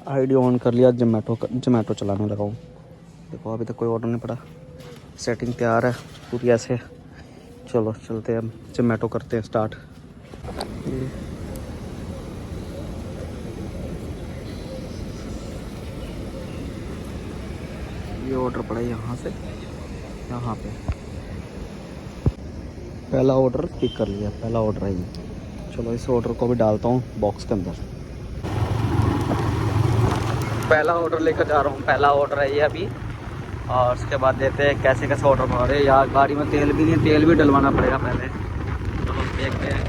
ID on कर लिया, जोमेटो चलाने लगा हूँ। देखो अभी तक कोई ऑर्डर नहीं पड़ा, सेटिंग तैयार है पूरी ऐसे। चलो चलते हैं, जोमेटो करते हैं स्टार्ट। ये ऑर्डर पड़ा है यहाँ से यहाँ पे, पहला ऑर्डर पिक कर लिया, पहला ऑर्डर है ये। चलो इस ऑर्डर को भी डालता हूँ बॉक्स के अंदर। पहला ऑर्डर लेकर जा रहा हूँ, पहला ऑर्डर है ये अभी। और उसके बाद देते हैं कैसे कैसे ऑर्डर पड़ा रहे। यार गाड़ी में तेल भी नहीं, तेल भी डलवाना पड़ेगा पहले। चलो देखते हैं।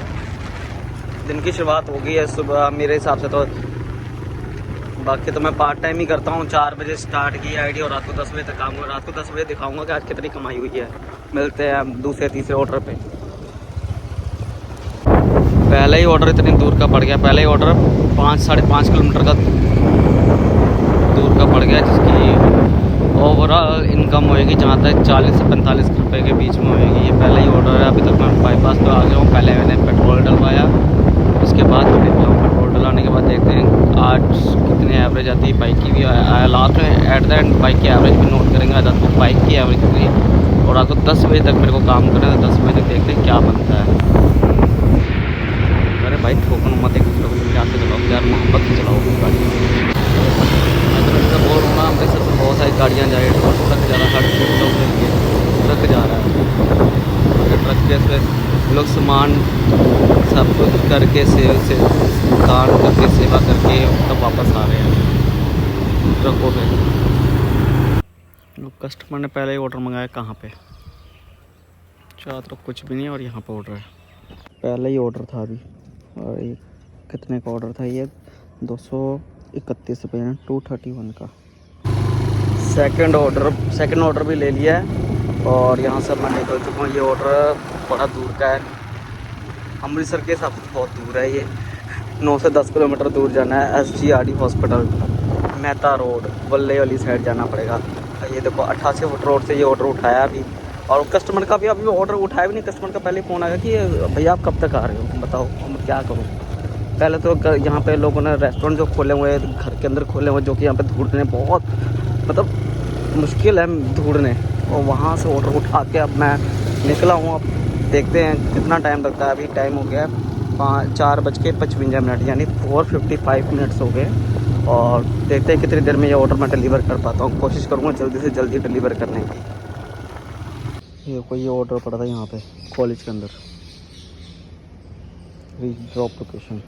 दिन की शुरुआत हो गई है सुबह मेरे हिसाब से तो। बाकी तो मैं पार्ट टाइम ही करता हूँ। 4 बजे स्टार्ट की आईडी और रात को 10 बजे तक काम हुआ। रात को 10 बजे दिखाऊंगा कि आज कितनी कमाई हुई है। मिलते हैं दूसरे तीसरे ऑर्डर पे। पहले ही ऑर्डर इतनी दूर का पड़ गया, पहले ही ऑर्डर 5-5.5 किलोमीटर का दूर का पड़ गया, जिसकी ओवरऑल इनकम होएगी जहाँ तक 40 से 45 रुपये के बीच में होएगी। ये पहले ही ऑर्डर है। अभी तक मैं बाईपास पे आ गया हूँ। पहले मैंने पेट्रोल डलवाया, उसके बाद मैं निकला हूँ। पेट्रोल डलाने के बाद देखते हैं आज कितनी एवरेज आती है बाइक की भी। लास्ट में एट द एंड बाइक की एवरेज भी नोट करेंगे। आज आपको बाइक की एवरेज कितनी है और रात को 10 बजे तक मेरे को काम करना है। 10 बजे तक देखते हैं क्या बनता है। अरे भाई ठोकर मत एक दूसरे को प्यार से चलाओ, प्यार मोहब्बत से चलाओ गाड़ी। मैं बोल रहा हूँ अमृतसर से बहुत सारी गाड़ियाँ जा रही है, ट्रक जा रहा है, हर चीज़ों के लिए ट्रक जा रहा है। ट्रक जैसे लोग सामान सब कुछ करके से काम करके सेवा करके तब वापस आ रहे हैं ट्रकों पे। लोग कस्टमर ने पहले ही ऑर्डर मंगाया कहाँ पे, चार तरफ कुछ भी नहीं है और यहाँ पे ऑर्डर है। पहले ही ऑर्डर था अभी। और ये कितने का ऑर्डर था ये? 231 रुपये, 231 का। सेकंड ऑर्डर भी ले लिया है और यहाँ से मैं निकल चुका हूँ। ये ऑर्डर बड़ा दूर का है, अमृतसर के हिसाब से बहुत दूर है ये। 9 से 10 किलोमीटर दूर जाना है। SGRD हॉस्पिटल, मेहता रोड, वल्ले वाली साइड जाना पड़ेगा। ये देखो 88 फुट रोड से ये ऑर्डर उठाया अभी। और कस्टमर का भी अभी ऑर्डर उठाया भी नहीं। कस्टमर का पहले फ़ोन आया कि भैया आप कब तक आ रहे हो, बताओ मैं क्या करूँ। पहले तो यहाँ पे लोगों ने रेस्टोरेंट जो खोले हुए हैं घर के अंदर खोले हुए, जो कि यहाँ पे ढूंढने बहुत मतलब मुश्किल है ढूंढने, और वहाँ से ऑर्डर उठा के अब मैं निकला हूँ। अब देखते हैं कितना टाइम लगता है। अभी टाइम हो गया 4:55, यानी 4:55 मिनट्स हो गए। और देखते हैं कितनी देर में ये ऑर्डर मैं डिलीवर कर पाता हूँ। कोशिश करूँगा जल्दी से जल्दी डिलीवर करने की। ये कोई ऑर्डर पड़ा था यहाँ पे कॉलेज के अंदर, reach drop location,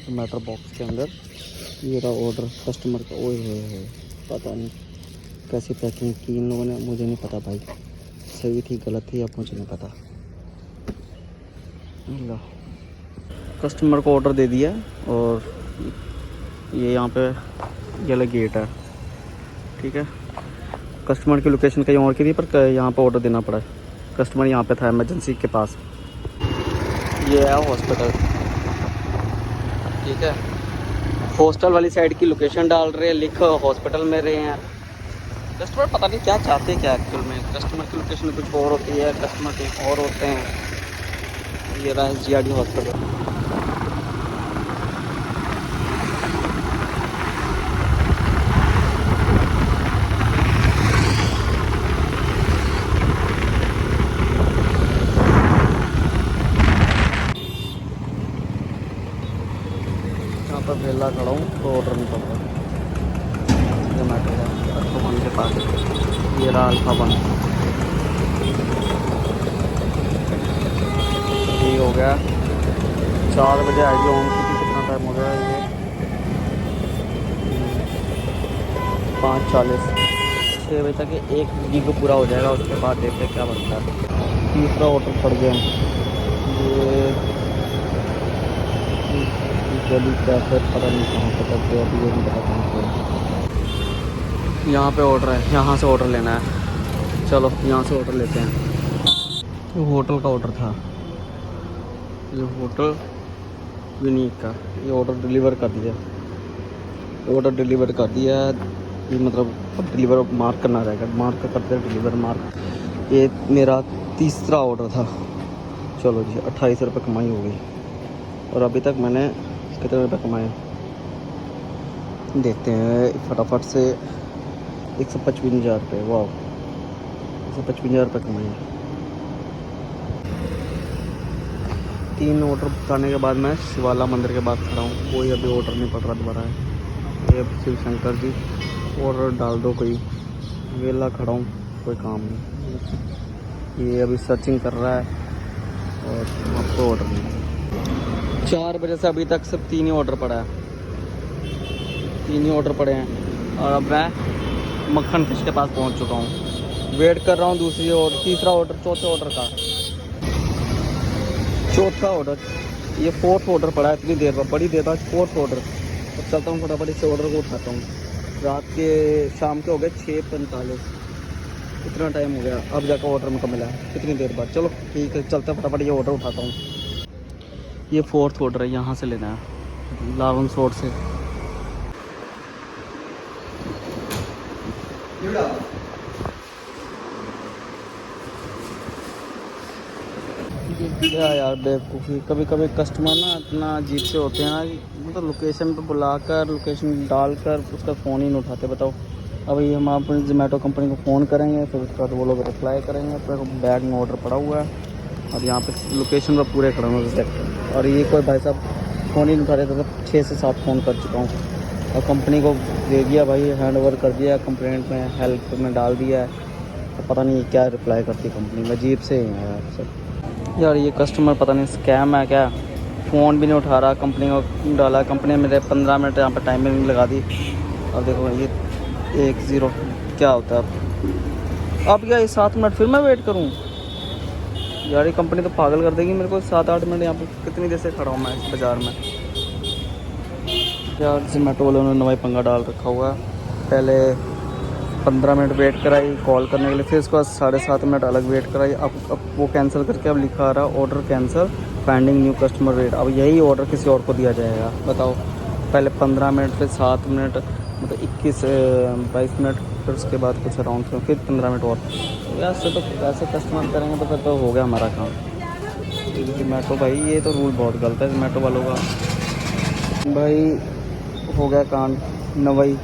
matter box के अंदर ये रहा ऑर्डर कस्टमर का। ओए है पता नहीं कैसी पैकिंग की इन लोगों ने, मुझे नहीं पता भाई, सही थी गलत थी अब मुझे नहीं पता। लो कस्टमर को ऑर्डर दे दिया और ये यहाँ पे ये वाला गेट है, ठीक है। कस्टमर की लोकेशन कहीं और की थी पर यहाँ पे ऑर्डर देना पड़ा। कस्टमर यहाँ पे था इमरजेंसी के पास। ये है हॉस्पिटल, ठीक है। हॉस्टल वाली साइड की लोकेशन डाल रहे हैं, लिख हॉस्पिटल में रहे हैं। कस्टमर पता नहीं क्या चाहते हैं क्या एक्चुअल में। कस्टमर की लोकेशन कुछ और होती है, कस्टमर कहीं और होते हैं। ये रहा SGRD हॉस्पिटल। यहाँ पर वेला खड़ा हूँ तो ऑर्डर नहीं पड़ रहा। जोमेटो का अल्फा 1 के पास ये रहा अल्फा 1। ये हो गया 4 बजे आईडी ऑन की थी। कितना टाइम हो गया ये? 5:40। 6 बजे तक एक गिग पूरा हो जाएगा, उसके बाद देखते हैं क्या बनता है। तीसरा ऑर्डर पड़ गया ये गली कैसे, पता नहीं कहाँ पे करते अभी, ये नहीं पता कहाँ पे। यहाँ पे ऑर्डर है, यहाँ से ऑर्डर लेना है। चलो यहाँ से ऑर्डर लेते हैं। ये होटल का ऑर्डर था, ये होटल विनीत का। ये ऑर्डर डिलीवर कर दिया, ऑर्डर डिलीवर कर दिया। ये मतलब अब डिलीवर मार्क करना रहेगा, मार्क करते डिलीवर मार्क। ये मेरा तीसरा ऑर्डर था। चलो जी 28 रुपये कमाई हो गई। और अभी तक मैंने कितने रुपये कमाए? देखते हैं फटाफट से। 155,000 रुपये, वाह, 155,000 रुपये कमाए। 3 ऑर्डर बताने के बाद मैं शिवाला मंदिर के बाद खड़ा हूँ। कोई अभी ऑर्डर नहीं पड़ रहा दोबारा है। ये शिव शंकर जी ऑर्डर डाल दो कोई, वेला खड़ा हूँ, कोई काम नहीं। ये अभी सर्चिंग कर रहा है और आपको ऑर्डर नहीं। 4 बजे से अभी तक सिर्फ 3 ही ऑर्डर पड़ा है, 3 ही ऑर्डर पड़े हैं। और अब मैं मक्खन फिश के पास पहुंच चुका हूं। वेट कर रहा हूं दूसरी और तीसरा ऑर्डर, चौथे ऑर्डर का, चौथा ऑर्डर, ये 4th ऑर्डर पड़ा है। इतनी देर बाद, बड़ी देर बाद 4th ऑर्डर। अब चलता हूँ फटाफट इस ऑर्डर को उठाता हूँ। रात के शाम के हो गए 6:45, इतना टाइम हो गया, अब जाकर ऑर्डर मुझको मिला है कितनी देर बाद। चलो ठीक है, चलते हैं फटाफट ये ऑर्डर उठाता हूँ। ये 4th ऑर्डर है, यहाँ से लेना है, लावन सोर्ट से। क्या यार बेवकूफ़ी, कभी कभी कस्टमर ना इतना अजीब से होते हैं ना, मतलब लोकेशन पे बुलाकर, लोकेशन डालकर उसका फ़ोन ही नहीं उठाते। बताओ, अभी हम अपनी जोमेटो कंपनी को फ़ोन करेंगे, फिर उसके बाद वो लोग रिप्लाई करेंगे। फिर बैग में ऑर्डर पड़ा हुआ है और यहाँ पे लोकेशन पर पूरे खड़े हुए हैं। और ये कोई भाई साहब फ़ोन ही नहीं उठा रहे थे। 6 से 7 फ़ोन कर चुका हूँ और कंपनी को दे दिया भाई, हैंड ओवर कर दिया, कंप्लेंट में हेल्प में डाल दिया है। तो पता नहीं क्या रिप्लाई करती कंपनी, अजीब से ही है यार सब। यार ये कस्टमर पता नहीं स्कैम है क्या, फ़ोन भी नहीं उठा रहा। कंपनी को डाला, कंपनी ने मेरे 15 मिनट यहाँ पर टाइमिंग लगा दी। और देखो ये 10 क्या होता है अब क्या, ये 7 मिनट फिर मैं वेट करूँ? यार ये कंपनी तो पागल कर देगी मेरे को। 7-8 मिनट यहाँ पर कितनी देर से खड़ा हूँ मैं इस बाज़ार में। यार जोमेटो वालों ने नवाई पंगा डाल रखा हुआ है। पहले 15 मिनट वेट कराई कॉल करने के लिए, फिर उसके बाद 7.5 मिनट अलग वेट कराई। अब वो कैंसिल करके अब लिखा आ रहा है order cancel, pending new customer wait. अब यही ऑर्डर किसी और को दिया जाएगा, बताओ। पहले 15 मिनट, फिर 7 मिनट, मतलब 21-22 मिनट, फिर उसके बाद कुछ अराउंड फिर 15 मिनट और। ऐसे तो ऐसे कस्टमर करेंगे तो फिर तो हो गया हमारा काम। जोमेटो भाई ये तो रूल बहुत गलत है जोमेटो वालों का भाई। हो गया कांड नवई।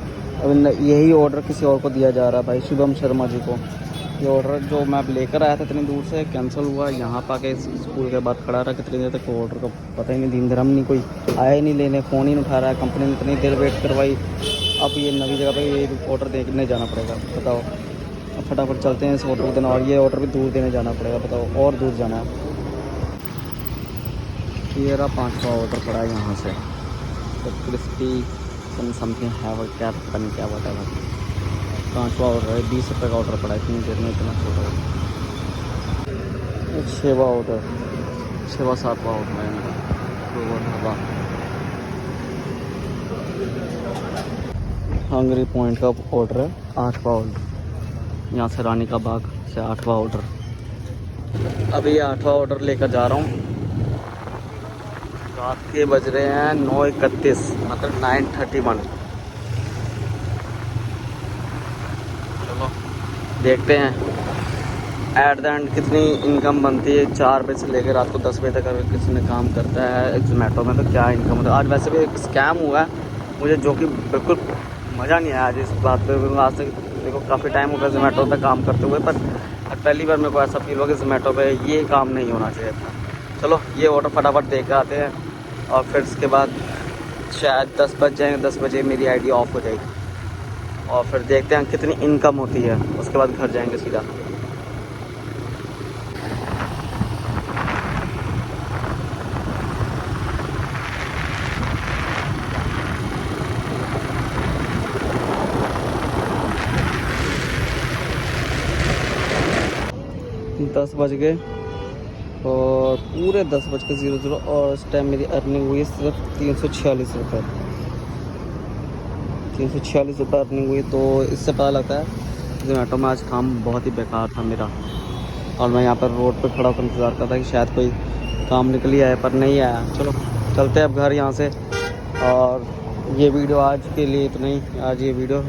अब यही ऑर्डर किसी और को दिया जा रहा है भाई, शुभम शर्मा जी को। ये ऑर्डर जो मैं अब लेकर आया था इतनी दूर से, कैंसिल हुआ। यहाँ पा के स्कूल के बाद खड़ा रहा कितनी देर तक, तो ऑर्डर का पता ही नहीं, दिन धर्म नहीं, कोई आया ही नहीं लेने, फ़ोन ही नहीं उठा रहा है। कंपनी ने इतनी देर वेट करवाई। अब ये नवी जगह पे ये ऑर्डर देखने जाना पड़ेगा, बताओ। अब फटाफट चलते हैं इस ऑर्डर को देना, और ये ऑर्डर भी दूर देने जाना पड़ेगा, बताओ, और दूर जाना है। ये रहा 5वां ऑर्डर पड़ा है यहाँ से, तो क्रिस्पी समथिंग है वो, क्या पता नहीं क्या बता रहा। 5वां ऑर्डर है, 20 रुपये का ऑर्डर पड़ा है, इतनी देर में इतना छोटा है। 6वां ऑर्डर, 7वां ऑर्डर है मेरा। हंगरी पॉइंट का ऑर्डर है, 8वां ऑर्डर। यहाँ से रानी का बाग से 8वां ऑर्डर। अभी 8वां ऑर्डर लेकर जा रहा हूँ। रात के बज रहे हैं 9:31, मतलब 9:31। चलो देखते हैं एट द एंड कितनी इनकम बनती है। 4 बजे से लेकर रात को 10 बजे तक अगर किसी ने काम करता है जोमेटो में तो क्या इनकम होता है। आज वैसे भी एक स्कैम हुआ है मुझे, जो कि बिल्कुल मज़ा नहीं आया आज इस बात पे। आज तक देखो काफ़ी टाइम हो गया जोमेटो पे काम करते हुए, पर पहली बार मेरे को ऐसा फील हुआ कि जोमेटो पे ये काम नहीं होना चाहिए था। चलो ये ऑर्डर फटाफट दे के आते हैं और फिर उसके बाद शायद 10 बज जाएंगे। 10 बजे मेरी आईडी ऑफ हो जाएगी और फिर देखते हैं कितनी इनकम होती है, उसके बाद घर जाएंगे सीधा। दस बज गए और पूरे 10:00 और इस टाइम मेरी अर्निंग हुई है सिर्फ 346 रुपये। 346 रुपये अर्निंग हुई, तो इससे पता लगता है जोमेटो में आज काम बहुत ही बेकार था मेरा। और मैं यहाँ पर रोड पर खड़ा होकर इंतज़ार करता कि शायद कोई काम निकल ही आए, पर नहीं आया। चलो चलते हैं अब घर यहाँ से। और ये वीडियो आज के लिए इतना ही। आज ये वीडियो